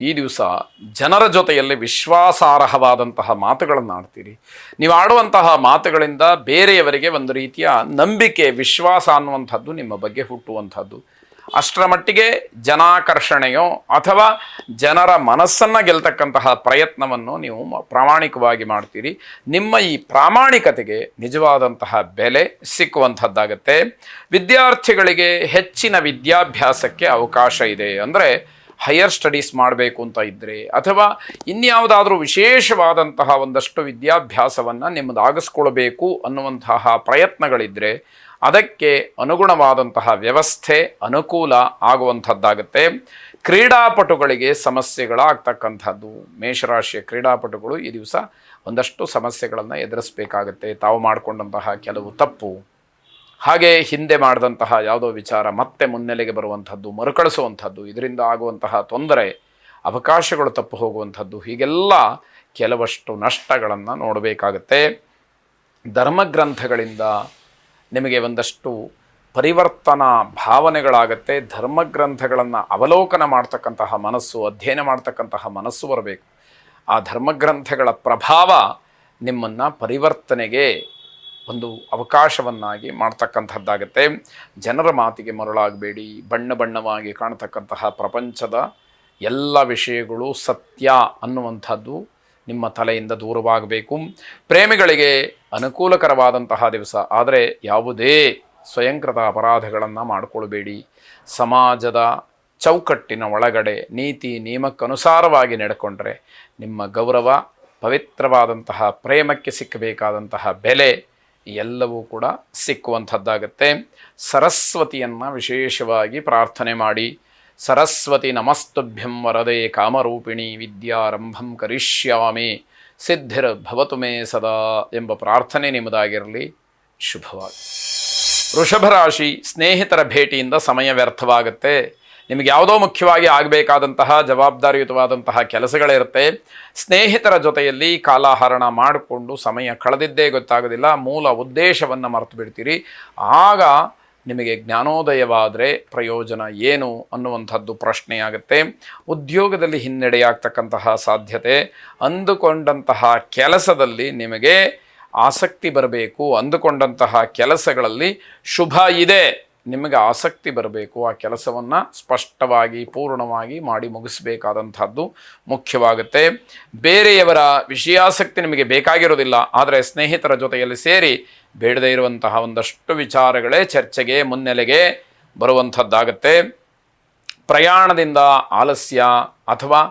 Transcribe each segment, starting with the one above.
ಈ ದಿವಸ ಜನರ ಜೊತೆಯಲ್ಲಿ ವಿಶ್ವಾಸಾರ್ಹವಾದಂತಹ ಮಾತುಗಳನ್ನು ಆಡ್ತೀರಿ. ನೀವು ಆಡುವಂತಹ ಮಾತುಗಳಿಂದ ಬೇರೆಯವರಿಗೆ ಒಂದು ರೀತಿಯ ನಂಬಿಕೆ, ವಿಶ್ವಾಸ ಅನ್ನುವಂಥದ್ದು ನಿಮ್ಮ ಬಗ್ಗೆ ಹುಟ್ಟುವಂಥದ್ದು. ಅಷ್ಟರ ಮಟ್ಟಿಗೆ ಜನಾಕರ್ಷಣೆಯೋ ಅಥವಾ ಜನರ ಮನಸ್ಸನ್ನು ಗೆಲ್ತಕ್ಕಂತಹ ಪ್ರಯತ್ನವನ್ನು ನೀವು ಪ್ರಾಮಾಣಿಕವಾಗಿ ಮಾಡ್ತೀರಿ. ನಿಮ್ಮ ಈ ಪ್ರಾಮಾಣಿಕತೆಗೆ ನಿಜವಾದಂತಹ ಬೆಲೆ ಸಿಕ್ಕುವಂಥದ್ದಾಗತ್ತೆ. ವಿದ್ಯಾರ್ಥಿಗಳಿಗೆ ಹೆಚ್ಚಿನ ವಿದ್ಯಾಭ್ಯಾಸಕ್ಕೆ ಅವಕಾಶ ಇದೆ. ಅಂದರೆ ಹೈಯರ್ ಸ್ಟಡೀಸ್ ಮಾಡಬೇಕು ಅಂತ ಇದ್ದರೆ ಅಥವಾ ಇನ್ಯಾವುದಾದ್ರೂ ವಿಶೇಷವಾದಂತಹ ಒಂದಷ್ಟು ವಿದ್ಯಾಭ್ಯಾಸವನ್ನು ನಿಮ್ಮದಾಗಿಸ್ಕೊಳ್ಬೇಕು ಅನ್ನುವಂತಹ ಪ್ರಯತ್ನಗಳಿದ್ದರೆ ಅದಕ್ಕೆ ಅನುಗುಣವಾದಂತಹ ವ್ಯವಸ್ಥೆ ಅನುಕೂಲ ಆಗುವಂಥದ್ದಾಗುತ್ತೆ. ಕ್ರೀಡಾಪಟುಗಳಿಗೆ ಸಮಸ್ಯೆಗಳಾಗ್ತಕ್ಕಂಥದ್ದು. ಮೇಷರಾಶಿಯ ಕ್ರೀಡಾಪಟುಗಳು ಈ ದಿವಸ ಒಂದಷ್ಟು ಸಮಸ್ಯೆಗಳನ್ನು ಎದುರಿಸಬೇಕಾಗತ್ತೆ. ತಾವು ಮಾಡಿಕೊಂಡಂತಹ ಕೆಲವು ತಪ್ಪು, ಹಾಗೆ ಹಿಂದೆ ಮಾಡಿದಂತಹ ಯಾವುದೋ ವಿಚಾರ ಮತ್ತೆ ಮುನ್ನೆಲೆಗೆ ಬರುವಂಥದ್ದು, ಮರುಕಳಿಸುವಂಥದ್ದು, ಇದರಿಂದ ಆಗುವಂತಹ ತೊಂದರೆ, ಅವಕಾಶಗಳು ತಪ್ಪು ಹೋಗುವಂಥದ್ದು, ಹೀಗೆಲ್ಲ ಕೆಲವಷ್ಟು ನಷ್ಟಗಳನ್ನು ನೋಡಬೇಕಾಗತ್ತೆ. ಧರ್ಮಗ್ರಂಥಗಳಿಂದ ನಿಮಗೆ ಒಂದಷ್ಟು ಪರಿವರ್ತನಾ ಭಾವನೆಗಳಾಗತ್ತೆ. ಧರ್ಮಗ್ರಂಥಗಳನ್ನು ಅವಲೋಕನ ಮಾಡ್ತಕ್ಕಂತಹ ಮನಸ್ಸು, ಅಧ್ಯಯನ ಮಾಡ್ತಕ್ಕಂತಹ ಮನಸ್ಸು ಬರಬೇಕು. ಆ ಧರ್ಮಗ್ರಂಥಗಳ ಪ್ರಭಾವ ನಿಮ್ಮನ್ನು ಪರಿವರ್ತನೆಗೆ ಒಂದು ಅವಕಾಶವನ್ನಾಗಿ ಮಾಡ್ತಕ್ಕಂಥದ್ದಾಗತ್ತೆ. ಜನರ ಮಾತಿಗೆ ಮರಳಾಗಬೇಡಿ. ಬಣ್ಣ ಬಣ್ಣವಾಗಿ ಕಾಣತಕ್ಕಂತಹ ಪ್ರಪಂಚದ ಎಲ್ಲ ವಿಷಯಗಳು ಸತ್ಯ ಅನ್ನುವಂಥದ್ದು ನಿಮ್ಮ ತಲೆಯಿಂದ ದೂರವಾಗಬೇಕು. ಪ್ರೇಮಿಗಳಿಗೆ ಅನುಕೂಲಕರವಾದಂತಹ ದಿವಸ, ಆದರೆ ಯಾವುದೇ ಸ್ವಯಂಕೃತ ಅಪರಾಧಗಳನ್ನು ಮಾಡಿಕೊಳ್ಬೇಡಿ. ಸಮಾಜದ ಚೌಕಟ್ಟಿನ ಒಳಗಡೆ ನೀತಿ ನಿಯಮಕ್ಕನುಸಾರವಾಗಿ ನಡ್ಕೊಂಡ್ರೆ ನಿಮ್ಮ ಗೌರವ, ಪವಿತ್ರವಾದಂತಹ ಪ್ರೇಮಕ್ಕೆ ಸಿಕ್ಕಬೇಕಾದಂತಹ ಬೆಲೆ ಎಲ್ಲವೂ ಕೂಡ ಸಿಕ್ಕುವಂಥದ್ದಾಗತ್ತೆ. ಸರಸ್ವತಿಯನ್ನು ವಿಶೇಷವಾಗಿ ಪ್ರಾರ್ಥನೆ ಮಾಡಿ. ಸರಸ್ವತಿ ನಮಸ್ತುಭ್ಯಂ ವರದೆ ಕಾಮರೂಪಿಣಿ ವಿದ್ಯಾರಂಭಂ ಕರಿಷ್ಯಾಮಿ ಸಿದ್ಧಿರ್ಭವತು ಮೇ ಸದಾ ಎಂಬ ಪ್ರಾರ್ಥನೆ ನಿಮ್ಮದಾಗಿರಲಿ. ಶುಭವಾಗಿ. ವೃಷಭ ರಾಶಿ, ಸ್ನೇಹಿತರ ಭೇಟಿಯಿಂದ ಸಮಯ ವ್ಯರ್ಥವಾಗುತ್ತೆ. ನಿಮಗೆ ಯಾವುದೋ ಮುಖ್ಯವಾಗಿ ಆಗಬೇಕಾದಂತಹ ಜವಾಬ್ದಾರಿಯುತವಾದಂತಹ ಕೆಲಸಗಳಿರುತ್ತೆ. ಸ್ನೇಹಿತರ ಜೊತೆಯಲ್ಲಿ ಕಾಲಹರಣ ಮಾಡಿಕೊಂಡು ಸಮಯ ಕಳೆದಿದ್ದೇ ಗೊತ್ತಾಗೋದಿಲ್ಲ. ಮೂಲ ಉದ್ದೇಶವನ್ನು ಮರೆತು ಬಿಡ್ತೀರಿ. ಆಗ ನಿಮಗೆ ಜ್ಞಾನೋದಯವಾದರೆ ಪ್ರಯೋಜನ ಏನು ಅನ್ನುವಂಥದ್ದು ಪ್ರಶ್ನೆಯಾಗುತ್ತೆ. ಉದ್ಯೋಗದಲ್ಲಿ ಹಿನ್ನಡೆಯಾಗ್ತಕ್ಕಂತಹ ಸಾಧ್ಯತೆ. ಅಂದುಕೊಂಡಂತಹ ಕೆಲಸದಲ್ಲಿ ನಿಮಗೆ ಆಸಕ್ತಿ ಬರಬೇಕು. ಅಂದುಕೊಂಡಂತಹ ಕೆಲಸಗಳಲ್ಲಿ ಶುಭ ಇದೆ, ನಿಮಗೆ ಆಸಕ್ತಿ ಬರಬೇಕು. ಆ ಕೆಲಸವನ್ನು ಸ್ಪಷ್ಟವಾಗಿ ಪೂರ್ಣವಾಗಿ ಮಾಡಿ ಮುಗಿಸಬೇಕಾದಂಥದ್ದು ಮುಖ್ಯವಾಗುತ್ತೆ. ಬೇರೆಯವರ ವಿಷಯಾಸಕ್ತಿ ನಿಮಗೆ ಬೇಕಾಗಿರೋದಿಲ್ಲ, ಆದರೆ ಸ್ನೇಹಿತರ ಜೊತೆಯಲ್ಲಿ ಸೇರಿ ಬೇಡದೇ ಇರುವಂತಹ ಒಂದಷ್ಟು ವಿಚಾರಗಳೇ ಚರ್ಚೆಗೆ ಮುನ್ನೆಲೆಗೆ ಬರುವಂಥದ್ದಾಗತ್ತೆ. ಪ್ರಯಾಣದಿಂದ ಆಲಸ್ಯ ಅಥವಾ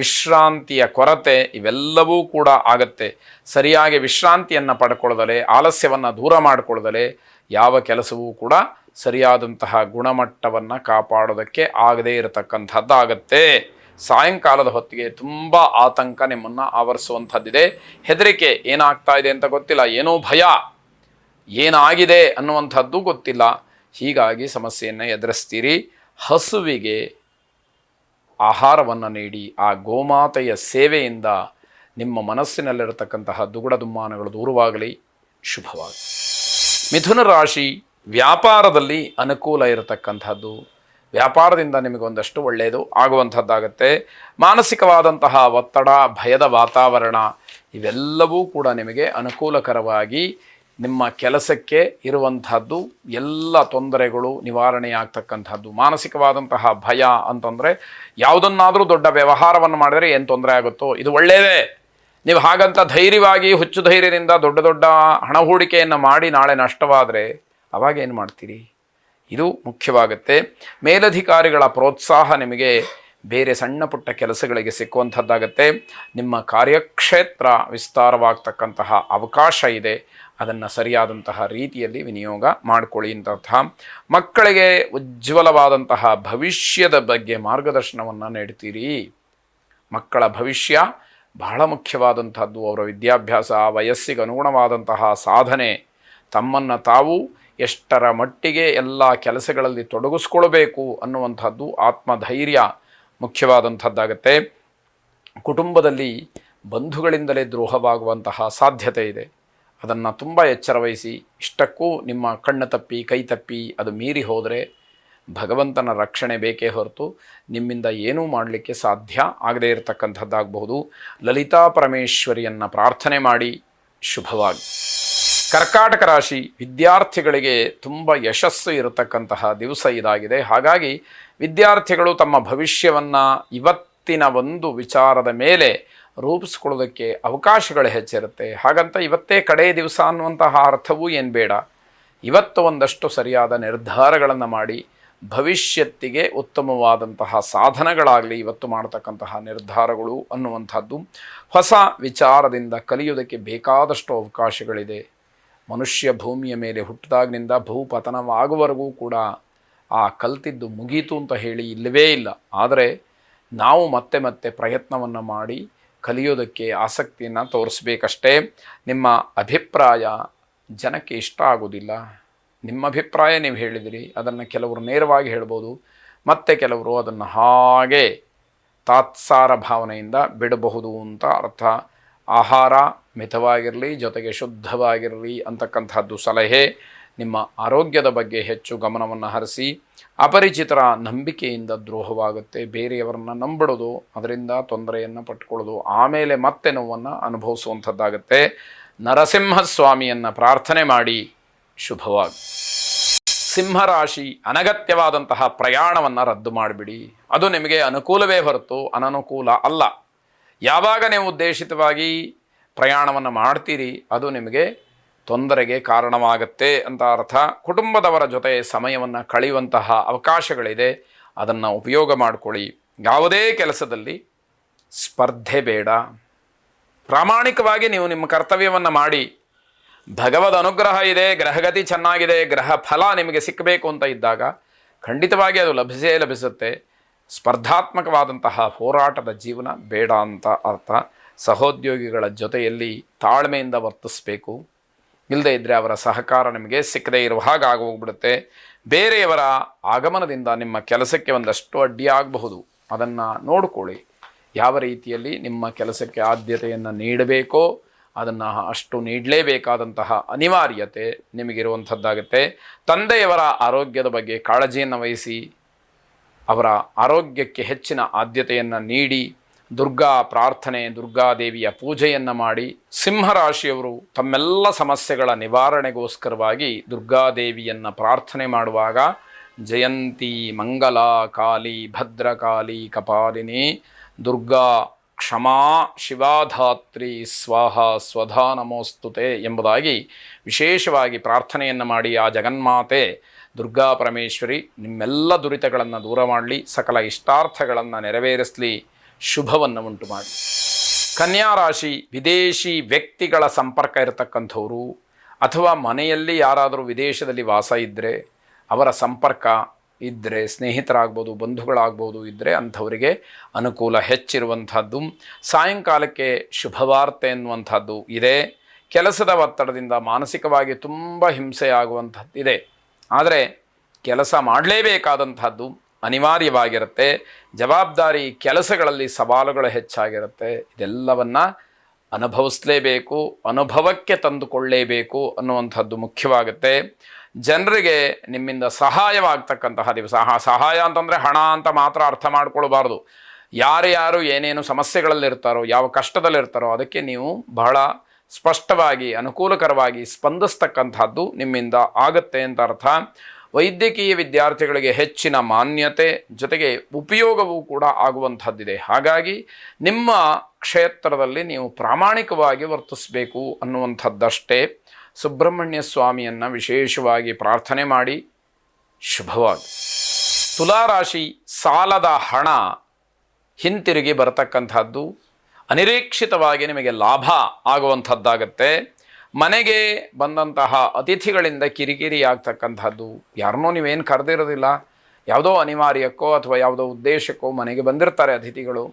ವಿಶ್ರಾಂತಿಯ ಕೊರತೆ ಇವೆಲ್ಲವೂ ಕೂಡ ಆಗತ್ತೆ. ಸರಿಯಾಗಿ ವಿಶ್ರಾಂತಿಯನ್ನು ಪಡ್ಕೊಳ್ಳದಲೇ, ಆಲಸ್ಯವನ್ನು ದೂರ ಮಾಡಿಕೊಳ್ಳದಲೇ ಯಾವ ಕೆಲಸವೂ ಕೂಡ ಸರಿಯಾದಂತಹ ಗುಣಮಟ್ಟವನ್ನು ಕಾಪಾಡೋದಕ್ಕೆ ಆಗದೇ ಇರತಕ್ಕಂಥದ್ದಾಗತ್ತೆ. ಸಾಯಂಕಾಲದ ಹೊತ್ತಿಗೆ ತುಂಬ ಆತಂಕ ನಿಮ್ಮನ್ನು ಆವರಿಸುವಂಥದ್ದಿದೆ. ಹೆದರಿಕೆ, ಏನಾಗ್ತಾ ಇದೆ ಅಂತ ಗೊತ್ತಿಲ್ಲ, ಏನೋ ಭಯ, ಏನಾಗಿದೆ ಅನ್ನುವಂಥದ್ದು ಗೊತ್ತಿಲ್ಲ. ಹೀಗಾಗಿ ಸಮಸ್ಯೆಯನ್ನು ಎದುರಿಸ್ತೀರಿ. ಹಸುವಿಗೆ ಆಹಾರವನ್ನು ನೀಡಿ ಆ ಗೋಮಾತೆಯ ಸೇವೆಯಿಂದ ನಿಮ್ಮ ಮನಸ್ಸಿನಲ್ಲಿರತಕ್ಕಂತಹ ದುಗುಡ ದುಮ್ಮಾನಗಳು ದೂರವಾಗಲಿ. ಶುಭವಾಗಿ. ಮಿಥುನ ರಾಶಿ, ವ್ಯಾಪಾರದಲ್ಲಿ ಅನುಕೂಲ ಇರತಕ್ಕಂಥದ್ದು. ವ್ಯಾಪಾರದಿಂದ ನಿಮಗೊಂದಷ್ಟು ಒಳ್ಳೆಯದು ಆಗುವಂಥದ್ದಾಗತ್ತೆ. ಮಾನಸಿಕವಾದಂತಹ ಒತ್ತಡ, ಭಯದ ವಾತಾವರಣ ಇವೆಲ್ಲವೂ ಕೂಡ ನಿಮಗೆ ಅನುಕೂಲಕರವಾಗಿ ನಿಮ್ಮ ಕೆಲಸಕ್ಕೆ ಇರುವಂಥದ್ದು ಎಲ್ಲ ತೊಂದರೆಗಳು ನಿವಾರಣೆಯಾಗ್ತಕ್ಕಂಥದ್ದು. ಮಾನಸಿಕವಾದಂತಹ ಭಯ ಅಂತಂದರೆ ಯಾವುದನ್ನಾದರೂ ದೊಡ್ಡ ವ್ಯವಹಾರವನ್ನು ಮಾಡಿದರೆ ಏನು ತೊಂದರೆ ಆಗುತ್ತೋ ಇದು ಒಳ್ಳೆಯದೇ. ನೀವು ಹಾಗಂತ ಧೈರ್ಯವಾಗಿ ಹುಚ್ಚು ಧೈರ್ಯದಿಂದ ದೊಡ್ಡ ದೊಡ್ಡ ಹಣ ಹೂಡಿಕೆಯನ್ನು ಮಾಡಿ ನಾಳೆ ನಷ್ಟವಾದರೆ ಅವಾಗೇನು ಮಾಡ್ತೀರಿ? ಇದು ಮುಖ್ಯವಾಗುತ್ತೆ. ಮೇಲಧಿಕಾರಿಗಳ ಪ್ರೋತ್ಸಾಹ ನಿಮಗೆ ಬೇರೆ ಸಣ್ಣ ಪುಟ್ಟ ಕೆಲಸಗಳಿಗೆ ಸಿಕ್ಕುವಂಥದ್ದಾಗತ್ತೆ. ನಿಮ್ಮ ಕಾರ್ಯಕ್ಷೇತ್ರ ವಿಸ್ತಾರವಾಗ್ತಕ್ಕಂತಹ ಅವಕಾಶ ಇದೆ. ಅದನ್ನು ಸರಿಯಾದಂತಹ ರೀತಿಯಲ್ಲಿ ವಿನಿಯೋಗ ಮಾಡಿಕೊಳ್ಳಿ. ಇಂತಹ ಮಕ್ಕಳಿಗೆ ಉಜ್ವಲವಾದಂತಹ ಭವಿಷ್ಯದ ಬಗ್ಗೆ ಮಾರ್ಗದರ್ಶನವನ್ನು ನೀಡ್ತೀರಿ. ಮಕ್ಕಳ ಭವಿಷ್ಯ ಬಹಳ ಮುಖ್ಯವಾದಂಥದ್ದು. ಅವರ ವಿದ್ಯಾಭ್ಯಾಸ, ವಯಸ್ಸಿಗೆ ಅನುಗುಣವಾದಂತಹ ಸಾಧನೆ, ತಮ್ಮನ್ನು ತಾವು ಎಷ್ಟರ ಮಟ್ಟಿಗೆ ಎಲ್ಲ ಕೆಲಸಗಳಲ್ಲಿ ತೊಡಗಿಸ್ಕೊಳ್ಬೇಕು ಅನ್ನುವಂಥದ್ದು ಆತ್ಮಧೈರ್ಯ ಮುಖ್ಯವಾದಂಥದ್ದಾಗತ್ತೆ. ಕುಟುಂಬದಲ್ಲಿ ಬಂಧುಗಳಿಂದಲೇ ದ್ರೋಹವಾಗುವಂತಹ ಸಾಧ್ಯತೆ ಇದೆ. ಅದನ್ನು ತುಂಬ ಎಚ್ಚರ ವಹಿಸಿ. ಇಷ್ಟಕ್ಕೂ ನಿಮ್ಮ ಕಣ್ಣು ತಪ್ಪಿ ಕೈ ತಪ್ಪಿ ಅದು ಮೀರಿ ಹೋದರೆ ಭಗವಂತನ ರಕ್ಷಣೆ ಬೇಕೇ ಹೊರತು ನಿಮ್ಮಿಂದ ಏನೂ ಮಾಡಲಿಕ್ಕೆ ಸಾಧ್ಯ ಆಗದೇ ಇರತಕ್ಕಂಥದ್ದಾಗಬಹುದು. ಲಲಿತಾ ಪರಮೇಶ್ವರಿಯನ್ನು ಪ್ರಾರ್ಥನೆ ಮಾಡಿ. ಶುಭವಾಗಿ. ಕರ್ಕಾಟಕ ರಾಶಿ ವಿದ್ಯಾರ್ಥಿಗಳಿಗೆ ತುಂಬ ಯಶಸ್ಸು ಇರತಕ್ಕಂತಹ ದಿವಸ ಇದಾಗಿದೆ. ಹಾಗಾಗಿ ವಿದ್ಯಾರ್ಥಿಗಳು ತಮ್ಮ ಭವಿಷ್ಯವನ್ನು ಇವತ್ತಿನ ಒಂದು ವಿಚಾರದ ಮೇಲೆ ರೂಪಿಸ್ಕೊಳ್ಳೋದಕ್ಕೆ ಅವಕಾಶಗಳು ಹೆಚ್ಚಿರುತ್ತೆ. ಹಾಗಂತ ಇವತ್ತೇ ಕಡೇ ದಿವಸ ಅನ್ನುವಂತಹ ಅರ್ಥವೂ ಏನು ಬೇಡ. ಇವತ್ತು ಒಂದಷ್ಟು ಸರಿಯಾದ ನಿರ್ಧಾರಗಳನ್ನು ಮಾಡಿ ಭವಿಷ್ಯತ್ತಿಗೆ ಉತ್ತಮವಾದಂತಹ ಸಾಧನಗಳಾಗಲಿ ಇವತ್ತು ಮಾಡತಕ್ಕಂತಹ ನಿರ್ಧಾರಗಳು ಅನ್ನುವಂಥದ್ದು ಹೊಸ ವಿಚಾರದಿಂದ ಕಲಿಯುವುದಕ್ಕೆ ಬೇಕಾದಷ್ಟು ಅವಕಾಶಗಳಿದೆ. ಮನುಷ್ಯ ಭೂಮಿಯ ಮೇಲೆ ಹುಟ್ಟಿದಾಗಿನಿಂದ ಭೂಪತನವಾಗುವವರೆಗೂ ಕೂಡ ಆ ಕಲ್ತಿದ್ದು ಮುಗೀತು ಅಂತ ಹೇಳಿ ಇಲ್ಲವೇ ಇಲ್ಲ. ಆದರೆ ನಾವು ಮತ್ತೆ ಮತ್ತೆ ಪ್ರಯತ್ನವನ್ನು ಮಾಡಿ ಕಲಿಯೋದಕ್ಕೆ ಆಸಕ್ತಿಯನ್ನು ತೋರಿಸ್ಬೇಕಷ್ಟೇ. ನಿಮ್ಮ ಅಭಿಪ್ರಾಯ ಜನಕ್ಕೆ ಇಷ್ಟ ಆಗೋದಿಲ್ಲ. ನಿಮ್ಮ ಅಭಿಪ್ರಾಯ ನೀವು ಹೇಳಿದಿರಿ, ಅದನ್ನು ಕೆಲವರು ನೇರವಾಗಿ ಹೇಳ್ಬೋದು, ಮತ್ತು ಕೆಲವರು ಅದನ್ನು ಹಾಗೆ ತಾತ್ಸಾರ ಭಾವನೆಯಿಂದ ಬಿಡಬಹುದು ಅಂತ ಅರ್ಥ. ಆಹಾರ ಮಿತವಾಗಿರಲಿ, ಜೊತೆಗೆ ಶುದ್ಧವಾಗಿರಲಿ ಅಂತಕ್ಕಂಥದ್ದು ಸಲಹೆ. ನಿಮ್ಮ ಆರೋಗ್ಯದ ಬಗ್ಗೆ ಹೆಚ್ಚು ಗಮನವನ್ನು ಹರಿಸಿ. ಅಪರಿಚಿತರ ನಂಬಿಕೆಯಿಂದ ದ್ರೋಹವಾಗುತ್ತೆ. ಬೇರೆಯವರನ್ನು ನಂಬಿಡೋದು, ಅದರಿಂದ ತೊಂದರೆಯನ್ನು ಪಟ್ಕೊಳ್ಳೋದು, ಆಮೇಲೆ ಮತ್ತೆ ನೋವನ್ನು ಅನುಭವಿಸುವಂಥದ್ದಾಗುತ್ತೆ. ನರಸಿಂಹಸ್ವಾಮಿಯನ್ನು ಪ್ರಾರ್ಥನೆ ಮಾಡಿ. ಶುಭವಾಗಿ. ಸಿಂಹರಾಶಿ ಅನಗತ್ಯವಾದಂತಹ ಪ್ರಯಾಣವನ್ನು ರದ್ದು ಮಾಡಿಬಿಡಿ. ಅದು ನಿಮಗೆ ಅನುಕೂಲವೇ ಹೊರತು ಅನನುಕೂಲ ಅಲ್ಲ. ಯಾವಾಗ ನೀವು ಉದ್ದೇಶಿತವಾಗಿ ಪ್ರಯಾಣವನ್ನು ಮಾಡ್ತೀರಿ ಅದು ನಿಮಗೆ ತೊಂದರೆಗೆ ಕಾರಣವಾಗುತ್ತೆ ಅಂತ ಅರ್ಥ. ಕುಟುಂಬದವರ ಜೊತೆ ಸಮಯವನ್ನು ಕಳೆಯುವಂತಹ ಅವಕಾಶಗಳಿದೆ, ಅದನ್ನು ಉಪಯೋಗ ಮಾಡಿಕೊಳ್ಳಿ. ಯಾವುದೇ ಕೆಲಸದಲ್ಲಿ ಸ್ಪರ್ಧೆ ಬೇಡ. ಪ್ರಾಮಾಣಿಕವಾಗಿ ನೀವು ನಿಮ್ಮ ಕರ್ತವ್ಯವನ್ನು ಮಾಡಿ. ಭಗವದ್ ಅನುಗ್ರಹ ಇದೆ, ಗ್ರಹಗತಿ ಚೆನ್ನಾಗಿದೆ, ಗ್ರಹ ಫಲ ನಿಮಗೆ ಸಿಕ್ಕಬೇಕು ಅಂತ ಇದ್ದಾಗ ಖಂಡಿತವಾಗಿ ಅದು ಲಭಿಸೇ ಲಭಿಸುತ್ತೆ. ಸ್ಪರ್ಧಾತ್ಮಕವಾದಂತಹ ಹೋರಾಟದ ಜೀವನ ಬೇಡ ಅಂತ ಅರ್ಥ. ಸಹೋದ್ಯೋಗಿಗಳ ಜೊತೆಯಲ್ಲಿ ತಾಳ್ಮೆಯಿಂದ ವರ್ತಿಸಬೇಕು. ಇಲ್ಲದೇ ಇದ್ದರೆ ಅವರ ಸಹಕಾರ ನಿಮಗೆ ಸಿಕ್ಕದೇ ಇರುವ ಹಾಗೆ ಆಗೋಗ್ಬಿಡುತ್ತೆ. ಬೇರೆಯವರ ಆಗಮನದಿಂದ ನಿಮ್ಮ ಕೆಲಸಕ್ಕೆ ಒಂದಷ್ಟು ಅಡ್ಡಿಯಾಗಬಹುದು. ಅದನ್ನು ನೋಡಿಕೊಳ್ಳಿ. ಯಾವ ರೀತಿಯಲ್ಲಿ ನಿಮ್ಮ ಕೆಲಸಕ್ಕೆ ಆದ್ಯತೆಯನ್ನು ನೀಡಬೇಕೋ ಅದನ್ನು ಅಷ್ಟು ನೀಡಲೇಬೇಕಾದಂತಹ ಅನಿವಾರ್ಯತೆ ನಿಮಗಿರುವಂಥದ್ದಾಗುತ್ತೆ. ತಂದೆಯವರ ಆರೋಗ್ಯದ ಬಗ್ಗೆ ಕಾಳಜಿಯನ್ನು ವಹಿಸಿ ಅವರ ಆರೋಗ್ಯಕ್ಕೆ ಹೆಚ್ಚಿನ ಆದ್ಯತೆಯನ್ನು ನೀಡಿ ದುರ್ಗಾ ಪ್ರಾರ್ಥನೆ, ದುರ್ಗಾದೇವಿಯ ಪೂಜೆಯನ್ನು ಮಾಡಿ. ಸಿಂಹರಾಶಿಯವರು ತಮ್ಮೆಲ್ಲ ಸಮಸ್ಯೆಗಳ ನಿವಾರಣೆಗೋಸ್ಕರವಾಗಿ ದುರ್ಗಾದೇವಿಯನ್ನು ಪ್ರಾರ್ಥನೆ ಮಾಡುವಾಗ ಜಯಂತಿ ಮಂಗಲಾ ಕಾಳಿ ಭದ್ರಕಾಳಿ ಕಪಾಲಿನಿ ದುರ್ಗಾ ಕ್ಷಮಾ ಶಿವಾಧಾತ್ರಿ ಸ್ವಾಹ ಸ್ವಧಾ ನಮೋಸ್ತುತೆ ಎಂಬುದಾಗಿ ವಿಶೇಷವಾಗಿ ಪ್ರಾರ್ಥನೆಯನ್ನು ಮಾಡಿ ಆ ಜಗನ್ಮಾತೆ ದುರ್ಗಾ ಪರಮೇಶ್ವರಿ ನಿಮ್ಮೆಲ್ಲ ದುರಿತಗಳನ್ನು ದೂರ ಮಾಡಲಿ, ಸಕಲ ಇಷ್ಟಾರ್ಥಗಳನ್ನು ನೆರವೇರಿಸಲಿ, ಶುಭವನ್ನು ಉಂಟು ಮಾಡಿ. ಕನ್ಯಾ ರಾಶಿ ವಿದೇಶಿ ವ್ಯಕ್ತಿಗಳ ಸಂಪರ್ಕ ಇರತಕ್ಕಂಥವರು ಅಥವಾ ಮನೆಯಲ್ಲಿ ಯಾರಾದರೂ ವಿದೇಶದಲ್ಲಿ ವಾಸ ಇದ್ದರೆ ಅವರ ಸಂಪರ್ಕ ಇದ್ದರೆ, ಸ್ನೇಹಿತರಾಗ್ಬೋದು, ಬಂಧುಗಳಾಗ್ಬೋದು ಇದ್ದರೆ ಅಂಥವರಿಗೆ ಅನುಕೂಲ ಹೆಚ್ಚಿರುವಂಥದ್ದು. ಸಾಯಂಕಾಲಕ್ಕೆ ಶುಭವಾರ್ತೆ ಎನ್ನುವಂಥದ್ದು ಇದೆ. ಕೆಲಸದ ಒತ್ತಡದಿಂದ ಮಾನಸಿಕವಾಗಿ ತುಂಬ ಹಿಂಸೆ ಆಗುವಂಥದ್ದಿದೆ. ಆದರೆ ಕೆಲಸ ಮಾಡಲೇಬೇಕಾದಂಥದ್ದು ಅನಿವಾರ್ಯವಾಗಿರುತ್ತೆ. ಜವಾಬ್ದಾರಿ ಕೆಲಸಗಳಲ್ಲಿ ಸವಾಲುಗಳು ಹೆಚ್ಚಾಗಿರುತ್ತೆ. ಇದೆಲ್ಲವನ್ನು ಅನುಭವಿಸಲೇಬೇಕು, ಅನುಭವಕ್ಕೆ ತಂದುಕೊಳ್ಳಲೇಬೇಕು ಅನ್ನುವಂಥದ್ದು ಮುಖ್ಯವಾಗುತ್ತೆ. ಜನರಿಗೆ ನಿಮ್ಮಿಂದ ಸಹಾಯವಾಗ್ತಕ್ಕಂತಹ ದಿವಸ. ಸಹಾಯ ಅಂತಂದರೆ ಹಣ ಅಂತ ಮಾತ್ರ ಅರ್ಥ ಮಾಡ್ಕೊಳ್ಬಾರ್ದು. ಯಾರು ಏನೇನು ಸಮಸ್ಯೆಗಳಲ್ಲಿರ್ತಾರೋ, ಯಾವ ಕಷ್ಟದಲ್ಲಿರ್ತಾರೋ ಅದಕ್ಕೆ ನೀವು ಬಹಳ ಸ್ಪಷ್ಟವಾಗಿ ಅನುಕೂಲಕರವಾಗಿ ಸ್ಪಂದಿಸ್ತಕ್ಕಂಥದ್ದು ನಿಮ್ಮಿಂದ ಆಗುತ್ತೆ ಅಂತ ಅರ್ಥ. ವೈದ್ಯಕೀಯ ವಿದ್ಯಾರ್ಥಿಗಳಿಗೆ ಹೆಚ್ಚಿನ ಮಾನ್ಯತೆ ಜೊತೆಗೆ ಉಪಯೋಗವೂ ಕೂಡ ಆಗುವಂಥದ್ದಿದೆ. ಹಾಗಾಗಿ ನಿಮ್ಮ ಕ್ಷೇತ್ರದಲ್ಲಿ ನೀವು ಪ್ರಾಮಾಣಿಕವಾಗಿ ವರ್ತಿಸಬೇಕು ಅನ್ನುವಂಥದ್ದಷ್ಟೇ. ಸುಬ್ರಹ್ಮಣ್ಯ ಸ್ವಾಮಿಯನ್ನು ವಿಶೇಷವಾಗಿ ಪ್ರಾರ್ಥನೆ ಮಾಡಿ. ಶುಭವಾಗಿ. ತುಲಾರಾಶಿ ಸಾಲದ ಹಣ ಹಿಂತಿರುಗಿ ಬರತಕ್ಕಂಥದ್ದು, ಅನಿರೀಕ್ಷಿತವಾಗಿ ನಿಮಗೆ ಲಾಭ ಆಗುವಂಥದ್ದಾಗತ್ತೆ. ಮನೆಗೆ ಬಂದಂತಹ ಅತಿಥಿಗಳಿಂದ ಕಿರಿಕಿರಿ ಆಗ್ತಕ್ಕಂಥದ್ದು. ಯಾರನ್ನೋ ನೀವೇನು ಕರೆದಿರೋದಿಲ್ಲ, ಯಾವುದೋ ಅನಿವಾರ್ಯಕ್ಕೋ ಅಥವಾ ಯಾವುದೋ ಉದ್ದೇಶಕ್ಕೋ ಮನೆಗೆ ಬಂದಿರ್ತಾರೆ ಅತಿಥಿಗಳು.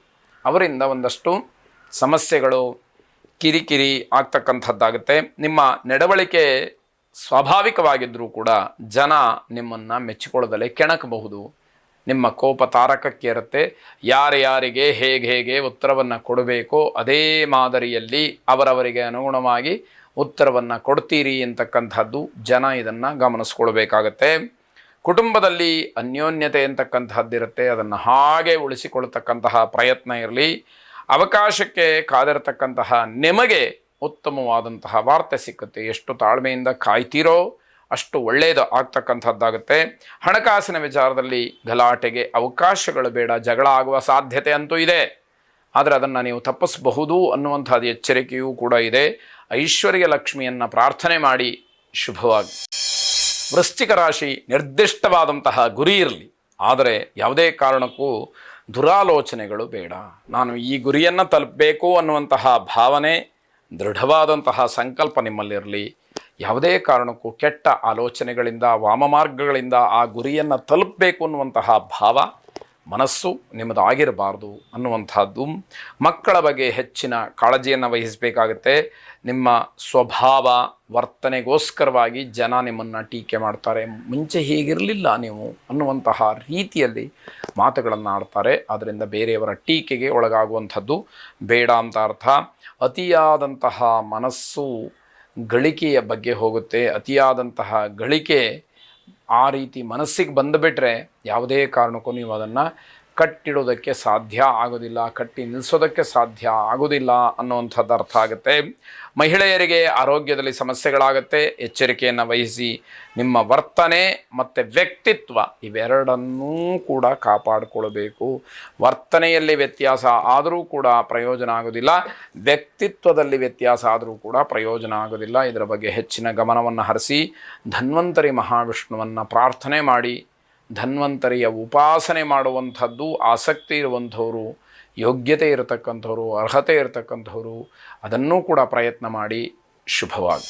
ಅವರಿಂದ ಒಂದಷ್ಟು ಸಮಸ್ಯೆಗಳು, ಕಿರಿಕಿರಿ ಆಗ್ತಕ್ಕಂಥದ್ದಾಗುತ್ತೆ. ನಿಮ್ಮ ನಡವಳಿಕೆ ಸ್ವಾಭಾವಿಕವಾಗಿದ್ದರೂ ಕೂಡ ಜನ ನಿಮ್ಮನ್ನು ಮೆಚ್ಚಿಕೊಳ್ಳದಲ್ಲೇ ಕೆಣಕಬಹುದು. ನಿಮ್ಮ ಕೋಪ ತಾರಕಕ್ಕೆ ಇರುತ್ತೆ. ಯಾರ್ಯಾರಿಗೆ ಹೇಗೆ ಉತ್ತರವನ್ನು ಕೊಡಬೇಕೋ ಅದೇ ಮಾದರಿಯಲ್ಲಿ ಅವರವರಿಗೆ ಅನುಗುಣವಾಗಿ ಉತ್ತರವನ್ನು ಕೊಡ್ತೀರಿ ಅಂತಕ್ಕಂಥದ್ದು ಜನ ಇದನ್ನು ಗಮನಿಸ್ಕೊಳ್ಬೇಕಾಗತ್ತೆ. ಕುಟುಂಬದಲ್ಲಿ ಅನ್ಯೋನ್ಯತೆ ಅಂತಕ್ಕಂತಹದ್ದಿರುತ್ತೆ, ಅದನ್ನು ಹಾಗೆ ಉಳಿಸಿಕೊಳ್ತಕ್ಕಂತಹ ಪ್ರಯತ್ನ ಇರಲಿ. ಅವಕಾಶಕ್ಕೆ ಕಾದಿರತಕ್ಕಂತಹ ನಿಮಗೆ ಉತ್ತಮವಾದಂತಹ ವಾರ್ತೆ ಸಿಕ್ಕುತ್ತೆ. ಎಷ್ಟು ತಾಳ್ಮೆಯಿಂದ ಕಾಯ್ತೀರೋ ಅಷ್ಟು ಒಳ್ಳೆಯದು ಆಗ್ತಕ್ಕಂಥದ್ದಾಗುತ್ತೆ. ಹಣಕಾಸಿನ ವಿಚಾರದಲ್ಲಿ ಗಲಾಟೆಗೆ ಅವಕಾಶಗಳು ಬೇಡ. ಜಗಳ ಆಗುವ ಸಾಧ್ಯತೆ ಅಂತೂ ಇದೆ, ಆದರೆ ಅದನ್ನು ನೀವು ತಪ್ಪಿಸಬಹುದು ಅನ್ನುವಂಥದ್ದು ಎಚ್ಚರಿಕೆಯೂ ಕೂಡ ಇದೆ. ಐಶ್ವರ್ಯ ಲಕ್ಷ್ಮಿಯನ್ನು ಪ್ರಾರ್ಥನೆ ಮಾಡಿ ಶುಭವಾಗಿ. ವೃಶ್ಚಿಕ ರಾಶಿ, ನಿರ್ದಿಷ್ಟವಾದಂತಹ ಗುರಿ ಇರಲಿ, ಆದರೆ ಯಾವುದೇ ಕಾರಣಕ್ಕೂ ದುರಾಲೋಚನೆಗಳು ಬೇಡ. ನಾನು ಈ ಗುರಿಯನ್ನು ತಲುಪಬೇಕು ಅನ್ನುವಂತಹ ಭಾವನೆ, ದೃಢವಾದಂತಹ ಸಂಕಲ್ಪ ನಿಮ್ಮಲ್ಲಿರಲಿ. ಯಾವುದೇ ಕಾರಣಕ್ಕೂ ಕೆಟ್ಟ ಆಲೋಚನೆಗಳಿಂದ, ವಾಮಮಾರ್ಗಗಳಿಂದ ಆ ಗುರಿಯನ್ನು ತಲುಪಬೇಕು ಅನ್ನುವಂತಹ ಭಾವ, ಮನಸ್ಸು ನಿಮ್ಮದಾಗಿರಬಾರ್ದು ಅನ್ನುವಂಥದ್ದು. ಮಕ್ಕಳ ಬಗ್ಗೆ ಹೆಚ್ಚಿನ ಕಾಳಜಿಯನ್ನು ವಹಿಸಬೇಕಾಗುತ್ತೆ. ನಿಮ್ಮ ಸ್ವಭಾವ ವರ್ತನೆಗೋಸ್ಕರವಾಗಿ ಜನ ನಿಮ್ಮನ್ನು ಟೀಕೆ ಮಾಡ್ತಾರೆ. ಮುಂಚೆ ಹೀಗಿರಲಿಲ್ಲ ನೀವು ಅನ್ನುವಂತಹ ರೀತಿಯಲ್ಲಿ ಮಾತುಗಳನ್ನು ಆಡ್ತಾರೆ. ಆದ್ದರಿಂದ ಬೇರೆಯವರ ಟೀಕೆಗೆ ಒಳಗಾಗುವಂಥದ್ದು ಬೇಡ ಅಂತ ಅರ್ಥ. ಅತಿಯಾದಂತಹ ಮನಸ್ಸು ಗಳಿಕೆಯ ಬಗ್ಗೆ ಹೋಗುತ್ತೆ. ಅತಿಯಾದಂತಹ ಗಳಿಕೆ ಆ ರೀತಿ ಮನಸ್ಸಿಗೆ ಬಂದುಬಿಟ್ರೆ ಯಾವುದೇ ಕಾರಣಕ್ಕೂ ನೀವು ಅದನ್ನು ಕಟ್ಟಿಡೋದಕ್ಕೆ ಸಾಧ್ಯ ಆಗೋದಿಲ್ಲ, ಕಟ್ಟಿ ನಿಲ್ಲಿಸೋದಕ್ಕೆ ಸಾಧ್ಯ ಆಗೋದಿಲ್ಲ ಅನ್ನುವಂಥದ್ದು ಅರ್ಥ ಆಗುತ್ತೆ. ಮಹಿಳೆಯರಿಗೆ ಆರೋಗ್ಯದಲ್ಲಿ ಸಮಸ್ಯೆಗಳಾಗುತ್ತೆ, ಎಚ್ಚರಿಕೆಯನ್ನು ವಹಿಸಿ. ನಿಮ್ಮ ವರ್ತನೆ ಮತ್ತು ವ್ಯಕ್ತಿತ್ವ ಇವೆರಡನ್ನೂ ಕೂಡ ಕಾಪಾಡಿಕೊಳ್ಬೇಕು. ವರ್ತನೆಯಲ್ಲಿ ವ್ಯತ್ಯಾಸ ಆದರೂ ಕೂಡ ಪ್ರಯೋಜನ ಆಗೋದಿಲ್ಲ, ವ್ಯಕ್ತಿತ್ವದಲ್ಲಿ ವ್ಯತ್ಯಾಸ ಆದರೂ ಕೂಡ ಪ್ರಯೋಜನ ಆಗೋದಿಲ್ಲ. ಇದರ ಬಗ್ಗೆ ಹೆಚ್ಚಿನ ಗಮನವನ್ನು ಹರಿಸಿ ಧನ್ವಂತರಿ ಮಹಾವಿಷ್ಣುವನ್ನು ಪ್ರಾರ್ಥನೆ ಮಾಡಿ. ಧನ್ವಂತರಿಯ ಉಪಾಸನೆ ಮಾಡುವಂಥದ್ದು ಆಸಕ್ತಿ ಇರುವಂಥವರು, ಯೋಗ್ಯತೆ ಇರತಕ್ಕಂಥವ್ರು, ಅರ್ಹತೆ ಇರತಕ್ಕಂಥವ್ರು ಅದನ್ನೂ ಕೂಡ ಪ್ರಯತ್ನ ಮಾಡಿ ಶುಭವಾಗಿ.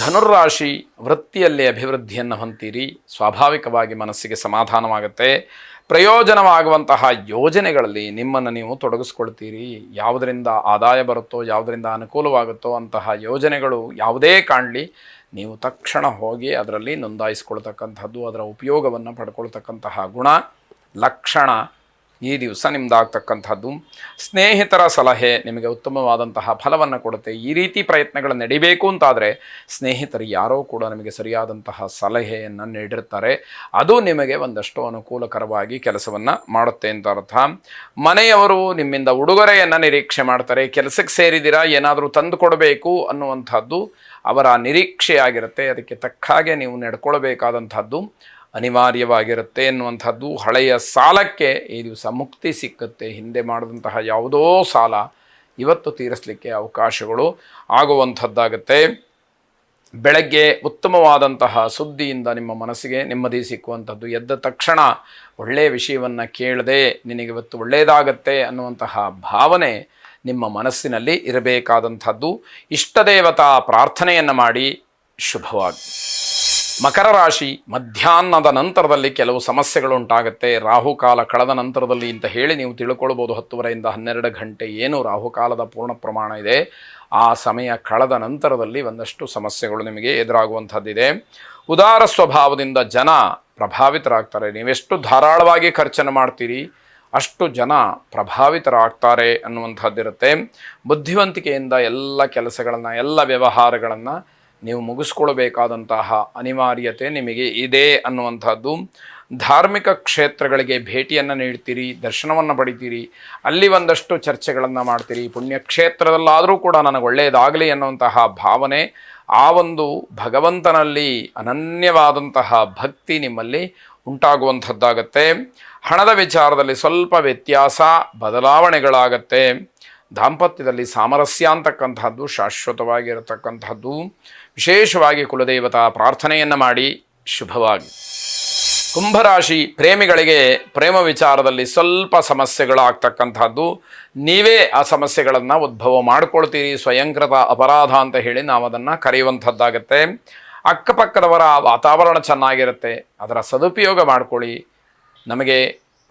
ಧನುರ್ರಾಶಿ, ವೃತ್ತಿಯಲ್ಲಿ ಅಭಿವೃದ್ಧಿಯನ್ನು ಹೊಂತೀರಿ. ಸ್ವಾಭಾವಿಕವಾಗಿ ಮನಸ್ಸಿಗೆ ಸಮಾಧಾನವಾಗುತ್ತೆ. ಪ್ರಯೋಜನವಾಗುವಂತಹ ಯೋಜನೆಗಳಲ್ಲಿ ನಿಮ್ಮನ್ನು ನೀವು ತೊಡಗಿಸ್ಕೊಳ್ತೀರಿ. ಯಾವುದರಿಂದ ಆದಾಯ ಬರುತ್ತೋ, ಯಾವುದರಿಂದ ಅನುಕೂಲವಾಗುತ್ತೋ ಅಂತಹ ಯೋಜನೆಗಳು ಯಾವುದೇ ಕಾಣಲಿ, ನೀವು ತಕ್ಷಣ ಹೋಗಿ ಅದರಲ್ಲಿ ನೋಂದಾಯಿಸ್ಕೊಳ್ತಕ್ಕಂಥದ್ದು, ಅದರ ಉಪಯೋಗವನ್ನು ಪಡ್ಕೊಳ್ತಕ್ಕಂತಹ ಗುಣ ಲಕ್ಷಣ ಈ ದಿವಸ ನಿಮ್ಮದಾಗ್ತಕ್ಕಂಥದ್ದು. ಸ್ನೇಹಿತರ ಸಲಹೆ ನಿಮಗೆ ಉತ್ತಮವಾದಂತಹ ಫಲವನ್ನು ಕೊಡುತ್ತೆ. ಈ ರೀತಿ ಪ್ರಯತ್ನಗಳು ನಡಿಬೇಕು ಅಂತಾದರೆ ಸ್ನೇಹಿತರು ಯಾರೋ ಕೂಡ ನಿಮಗೆ ಸರಿಯಾದಂತಹ ಸಲಹೆಯನ್ನು ನೀಡಿರ್ತಾರೆ. ಅದು ನಿಮಗೆ ಒಂದಷ್ಟು ಅನುಕೂಲಕರವಾಗಿ ಕೆಲಸವನ್ನು ಮಾಡುತ್ತೆ ಅಂತ ಅರ್ಥ. ಮನೆಯವರು ನಿಮ್ಮಿಂದ ಉಡುಗೊರೆಯನ್ನು ನಿರೀಕ್ಷೆ ಮಾಡ್ತಾರೆ. ಕೆಲಸಕ್ಕೆ ಸೇರಿದಿರಾ, ಏನಾದರೂ ತಂದು ಕೊಡಬೇಕು ಅನ್ನುವಂಥದ್ದು ಅವರ ನಿರೀಕ್ಷೆಯಾಗಿರುತ್ತೆ. ಅದಕ್ಕೆ ತಕ್ಕ ಹಾಗೆ ನೀವು ನಡ್ಕೊಳ್ಬೇಕಾದಂಥದ್ದು ಅನಿವಾರ್ಯವಾಗಿರುತ್ತೆ ಎನ್ನುವಂಥದ್ದು. ಹಳೆಯ ಸಾಲಕ್ಕೆ ಈ ದಿವಸ ಮುಕ್ತಿ ಸಿಕ್ಕುತ್ತೆ. ಹಿಂದೆ ಮಾಡಿದಂತಹ ಯಾವುದೋ ಸಾಲ ಇವತ್ತು ತೀರಿಸಲಿಕ್ಕೆ ಅವಕಾಶಗಳು ಆಗುವಂಥದ್ದಾಗುತ್ತೆ. ಬೆಳಗ್ಗೆ ಉತ್ತಮವಾದಂತಹ ಸುದ್ದಿಯಿಂದ ನಿಮ್ಮ ಮನಸ್ಸಿಗೆ ನೆಮ್ಮದಿ ಸಿಕ್ಕುವಂಥದ್ದು. ಎದ್ದ ತಕ್ಷಣ ಒಳ್ಳೆಯ ವಿಷಯವನ್ನು ಕೇಳದೆ ನಿನಗೆ ಇವತ್ತು ಒಳ್ಳೆಯದಾಗತ್ತೆ ಅನ್ನುವಂತಹ ಭಾವನೆ ನಿಮ್ಮ ಮನಸ್ಸಿನಲ್ಲಿ ಇರಬೇಕಾದಂಥದ್ದು. ಇಷ್ಟದೇವತಾ ಪ್ರಾರ್ಥನೆಯನ್ನು ಮಾಡಿ ಶುಭವಾಗಿ. ಮಕರ ರಾಶಿ, ಮಧ್ಯಾಹ್ನದ ನಂತರದಲ್ಲಿ ಕೆಲವು ಸಮಸ್ಯೆಗಳು ಉಂಟಾಗುತ್ತೆ. ರಾಹುಕಾಲ ಕಳೆದ ನಂತರದಲ್ಲಿ ಅಂತ ಹೇಳಿ ನೀವು ತಿಳ್ಕೊಳ್ಬೋದು. 10:30ರಿಂದ 12 ಗಂಟೆ ಏನು ರಾಹುಕಾಲದ ಪೂರ್ಣ ಪ್ರಮಾಣ ಇದೆ, ಆ ಸಮಯ ಕಳೆದ ನಂತರದಲ್ಲಿ ಒಂದಷ್ಟು ಸಮಸ್ಯೆಗಳು ನಿಮಗೆ ಎದುರಾಗುವಂಥದ್ದಿದೆ. ಉದಾರ ಸ್ವಭಾವದಿಂದ ಜನ ಪ್ರಭಾವಿತರಾಗ್ತಾರೆ. ನೀವೆಷ್ಟು ಧಾರಾಳವಾಗಿ ಖರ್ಚನ್ನು ಮಾಡ್ತೀರಿ ಅಷ್ಟು ಜನ ಪ್ರಭಾವಿತರಾಗ್ತಾರೆ ಅನ್ನುವಂಥದ್ದಿರುತ್ತೆ. ಬುದ್ಧಿವಂತಿಕೆಯಿಂದ ಎಲ್ಲ ಕೆಲಸಗಳನ್ನು, ಎಲ್ಲ ವ್ಯವಹಾರಗಳನ್ನು ನೀವು ಮುಗಿಸ್ಕೊಳ್ಬೇಕಾದಂತಹ ಅನಿವಾರ್ಯತೆ ನಿಮಗೆ ಇದೆ ಅನ್ನುವಂಥದ್ದು. ಧಾರ್ಮಿಕ ಕ್ಷೇತ್ರಗಳಿಗೆ ಭೇಟಿಯನ್ನು ನೀಡ್ತೀರಿ, ದರ್ಶನವನ್ನು ಪಡಿತೀರಿ, ಅಲ್ಲಿ ಒಂದಷ್ಟು ಚರ್ಚೆಗಳನ್ನು ಮಾಡ್ತೀರಿ. ಪುಣ್ಯಕ್ಷೇತ್ರದಲ್ಲಾದರೂ ಕೂಡ ನನಗೆ ಒಳ್ಳೆಯದಾಗಲಿ ಅನ್ನುವಂತಹ ಭಾವನೆ, ಆ ಒಂದು ಭಗವಂತನಲ್ಲಿ ಅನನ್ಯವಾದಂತಹ ಭಕ್ತಿ ನಿಮ್ಮಲ್ಲಿ ಉಂಟಾಗುವಂಥದ್ದಾಗತ್ತೆ. ಹಣದ ವಿಚಾರದಲ್ಲಿ ಸ್ವಲ್ಪ ವ್ಯತ್ಯಾಸ, ಬದಲಾವಣೆಗಳಾಗತ್ತೆ. ದಾಂಪತ್ಯದಲ್ಲಿ ಸಾಮರಸ್ಯ ಅಂತಕ್ಕಂಥದ್ದು ಶಾಶ್ವತವಾಗಿರತಕ್ಕಂಥದ್ದು. ವಿಶೇಷವಾಗಿ ಕುಲದೇವತಾ ಪ್ರಾರ್ಥನೆಯನ್ನು ಮಾಡಿ ಶುಭವಾಗಿ. ಕುಂಭರಾಶಿ, ಪ್ರೇಮಿಗಳಿಗೆ ಪ್ರೇಮ ವಿಚಾರದಲ್ಲಿ ಸ್ವಲ್ಪ ಸಮಸ್ಯೆಗಳಾಗ್ತಕ್ಕಂಥದ್ದು. ನೀವೇ ಆ ಸಮಸ್ಯೆಗಳನ್ನು ಉದ್ಭವ ಮಾಡಿಕೊಳ್ತೀರಿ. ಸ್ವಯಂಕೃತ ಅಪರಾಧ ಅಂತ ಹೇಳಿ ನಾವು ಅದನ್ನು ಕರೆಯುವಂಥದ್ದಾಗತ್ತೆ. ಅಕ್ಕಪಕ್ಕದವರ ವಾತಾವರಣ ಚೆನ್ನಾಗಿರುತ್ತೆ, ಅದರ ಸದುಪಯೋಗ ಮಾಡಿಕೊಳ್ಳಿ. ನಮಗೆ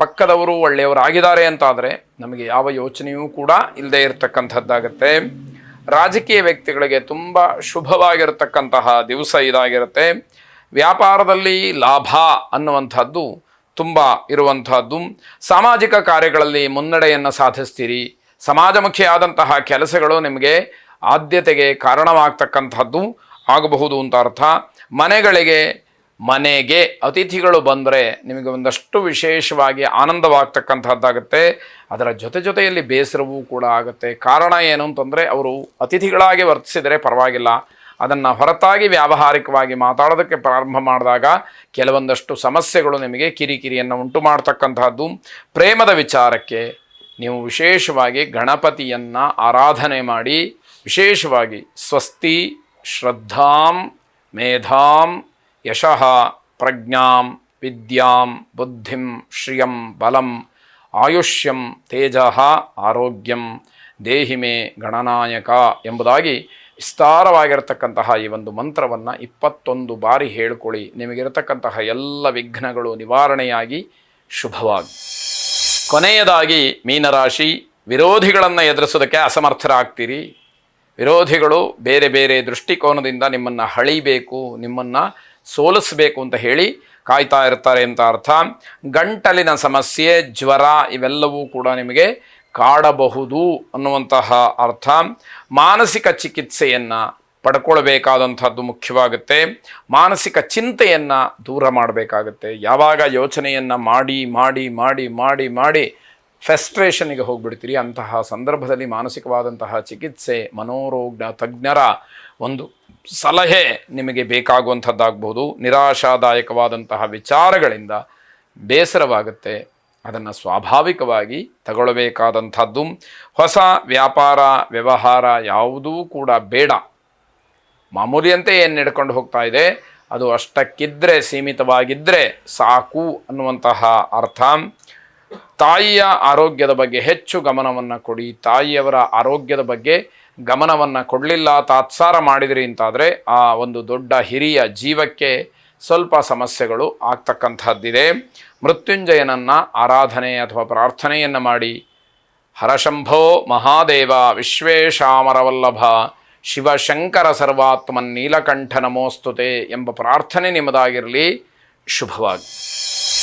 ಪಕ್ಕದವರು ಒಳ್ಳೆಯವರಾಗಿದ್ದಾರೆ ಅಂತಾದರೆ ನಮಗೆ ಯಾವ ಯೋಚನೆಯೂ ಕೂಡ ಇಲ್ಲದೆ ಇರತಕ್ಕಂಥದ್ದಾಗತ್ತೆ. ರಾಜಕೀಯ ವ್ಯಕ್ತಿಗಳಿಗೆ ತುಂಬ ಶುಭವಾಗಿರತಕ್ಕಂತಹ ದಿವಸ ಇದಾಗಿರುತ್ತೆ. ವ್ಯಾಪಾರದಲ್ಲಿ ಲಾಭ ಅನ್ನುವಂಥದ್ದು ತುಂಬ ಇರುವಂಥದ್ದು. ಸಾಮಾಜಿಕ ಕಾರ್ಯಗಳಲ್ಲಿ ಮುನ್ನಡೆಯನ್ನು ಸಾಧಿಸ್ತೀರಿ. ಸಮಾಜಮುಖಿಯಾದಂತಹ ಕೆಲಸಗಳು ನಿಮಗೆ ಆದ್ಯತೆಗೆ ಕಾರಣವಾಗ್ತಕ್ಕಂಥದ್ದು ಆಗಬಹುದು ಅಂತ ಅರ್ಥ. ಮನೆಗಳಿಗೆ ಮನೆಗೆ ಅತಿಥಿಗಳು ಬಂದರೆ ನಿಮಗೆ ಒಂದಷ್ಟು ವಿಶೇಷವಾಗಿ ಆನಂದವಾಗ್ತಕ್ಕಂಥದ್ದಾಗುತ್ತೆ. ಅದರ ಜೊತೆಯಲ್ಲಿ ಬೇಸರವೂ ಕೂಡ ಆಗುತ್ತೆ. ಕಾರಣ ಏನು ಅಂತಂದರೆ, ಅವರು ಅತಿಥಿಗಳಾಗಿ ವರ್ತಿಸಿದರೆ ಪರವಾಗಿಲ್ಲ, ಅದನ್ನು ಹೊರತಾಗಿ ವ್ಯಾವಹಾರಿಕವಾಗಿ ಮಾತಾಡೋದಕ್ಕೆ ಪ್ರಾರಂಭ ಮಾಡಿದಾಗ ಕೆಲವೊಂದಷ್ಟು ಸಮಸ್ಯೆಗಳು ನಿಮಗೆ ಕಿರಿಕಿರಿಯನ್ನು ಉಂಟು ಮಾಡ್ತಕ್ಕಂತಹದ್ದು. ಪ್ರೇಮದ ವಿಚಾರಕ್ಕೆ ನೀವು ವಿಶೇಷವಾಗಿ ಗಣಪತಿಯನ್ನು ಆರಾಧನೆ ಮಾಡಿ, ವಿಶೇಷವಾಗಿ ಸ್ವಸ್ತಿ ಶ್ರದ್ಧಾಂ ಮೇಧಾಂ ಯಶಃ ಪ್ರಜ್ಞಾಂ ವಿದ್ಯಾಂ ಬುದ್ಧಿಂ ಶ್ರಿಯಂ ಬಲಂ ಆಯುಷ್ಯಂ ತೇಜಃ ಆರೋಗ್ಯಂ ದೇಹಿಮೆ ಗಣನಾಯಕ ಎಂಬುದಾಗಿ ವಿಸ್ತಾರವಾಗಿರತಕ್ಕಂತಹ ಈ ಒಂದು ಮಂತ್ರವನ್ನು 21 ಬಾರಿ ಹೇಳಿಕೊಳ್ಳಿ. ನಿಮಗಿರತಕ್ಕಂತಹ ಎಲ್ಲ ವಿಘ್ನಗಳು ನಿವಾರಣೆಯಾಗಿ ಶುಭವಾಗಿ. ಕೊನೆಯದಾಗಿ ಮೀನರಾಶಿ, ವಿರೋಧಿಗಳನ್ನು ಎದುರಿಸೋದಕ್ಕೆ ಅಸಮರ್ಥರಾಗ್ತೀರಿ. ವಿರೋಧಿಗಳು ಬೇರೆ ಬೇರೆ ದೃಷ್ಟಿಕೋನದಿಂದ ನಿಮ್ಮನ್ನು ಹಳಿಬೇಕು, ನಿಮ್ಮನ್ನು ಸೋಲಿಸಬೇಕು ಅಂತ ಹೇಳಿ ಕಾಯ್ತಾ ಇರ್ತಾರೆ ಅಂತ ಅರ್ಥ. ಗಂಟಲಿನ ಸಮಸ್ಯೆ, ಜ್ವರ ಇವೆಲ್ಲವೂ ಕೂಡ ನಿಮಗೆ ಕಾಡಬಹುದು ಅನ್ನುವಂತಹ ಅರ್ಥ. ಮಾನಸಿಕ ಚಿಕಿತ್ಸೆಯನ್ನು ಪಡ್ಕೊಳ್ಬೇಕಾದಂಥದ್ದು ಮುಖ್ಯವಾಗುತ್ತೆ. ಮಾನಸಿಕ ಚಿಂತೆಯನ್ನು ದೂರ ಮಾಡಬೇಕಾಗುತ್ತೆ. ಯಾವಾಗ ಯೋಚನೆಯನ್ನು ಮಾಡಿ ಮಾಡಿ ಮಾಡಿ ಮಾಡಿ ಮಾಡಿ ಫ್ರಸ್ಟ್ರೇಷನ್ಗೆ ಹೋಗಿಬಿಡ್ತೀರಿ, ಅಂತಹ ಸಂದರ್ಭದಲ್ಲಿ ಮಾನಸಿಕವಾದಂತಹ ಚಿಕಿತ್ಸೆ, ಮನೋರೋಗ ತಜ್ಞರ ಒಂದು ಸಲಹೆ ನಿಮಗೆ ಬೇಕಾಗುವಂಥದ್ದಾಗಬಹುದು. ನಿರಾಶಾದಾಯಕವಾದಂತಹ ವಿಚಾರಗಳಿಂದ ಬೇಸರವಾಗುತ್ತೆ, ಅದನ್ನು ಸ್ವಾಭಾವಿಕವಾಗಿ ತಗೊಳ್ಳಬೇಕಾದಂಥದ್ದು. ಹೊಸ ವ್ಯಾಪಾರ ವ್ಯವಹಾರ ಯಾವುದೂ ಕೂಡ ಬೇಡ. ಮಾಮೂಲಿಯಂತೆ ಏನು ನಡ್ಕೊಂಡು ಹೋಗ್ತಾ ಇದೆ ಅದು ಅಷ್ಟಕ್ಕಿದ್ದರೆ, ಸೀಮಿತವಾಗಿದ್ದರೆ ಸಾಕು ಅನ್ನುವಂತಹ ಅರ್ಥ. ತಾಯಿಯ ಆರೋಗ್ಯದ ಬಗ್ಗೆ ಹೆಚ್ಚು ಗಮನವನ್ನು ಕೊಡಿ. ತಾಯಿಯವರ ಆರೋಗ್ಯದ ಬಗ್ಗೆ ಗಮನವನ್ನು ಕೊಡಲಿಲ್ಲ, ತಾತ್ಸಾರ ಮಾಡಿದ್ರಿ ಅಂತಾದರೆ ಆ ಒಂದು ದೊಡ್ಡ ಹಿರಿಯ ಜೀವಕ್ಕೆ ಸ್ವಲ್ಪ ಸಮಸ್ಯೆಗಳು ಆಗ್ತಕ್ಕಂಥದ್ದಿದೆ. ಮೃತ್ಯುಂಜಯನನ್ನು ಆರಾಧನೆ ಅಥವಾ ಪ್ರಾರ್ಥನೆಯನ್ನು ಮಾಡಿ. ಹರಶಂಭೋ ಮಹಾದೇವ ವಿಶ್ವೇಶಾಮರವಲ್ಲಭ ಶಿವಶಂಕರ ಸರ್ವಾತ್ಮನ್ ನೀಲಕಂಠ ನಮೋಸ್ತುತೆ ಎಂಬ ಪ್ರಾರ್ಥನೆ ನಿಮ್ಮದಾಗಿರಲಿ. ಶುಭವಾಗಿ.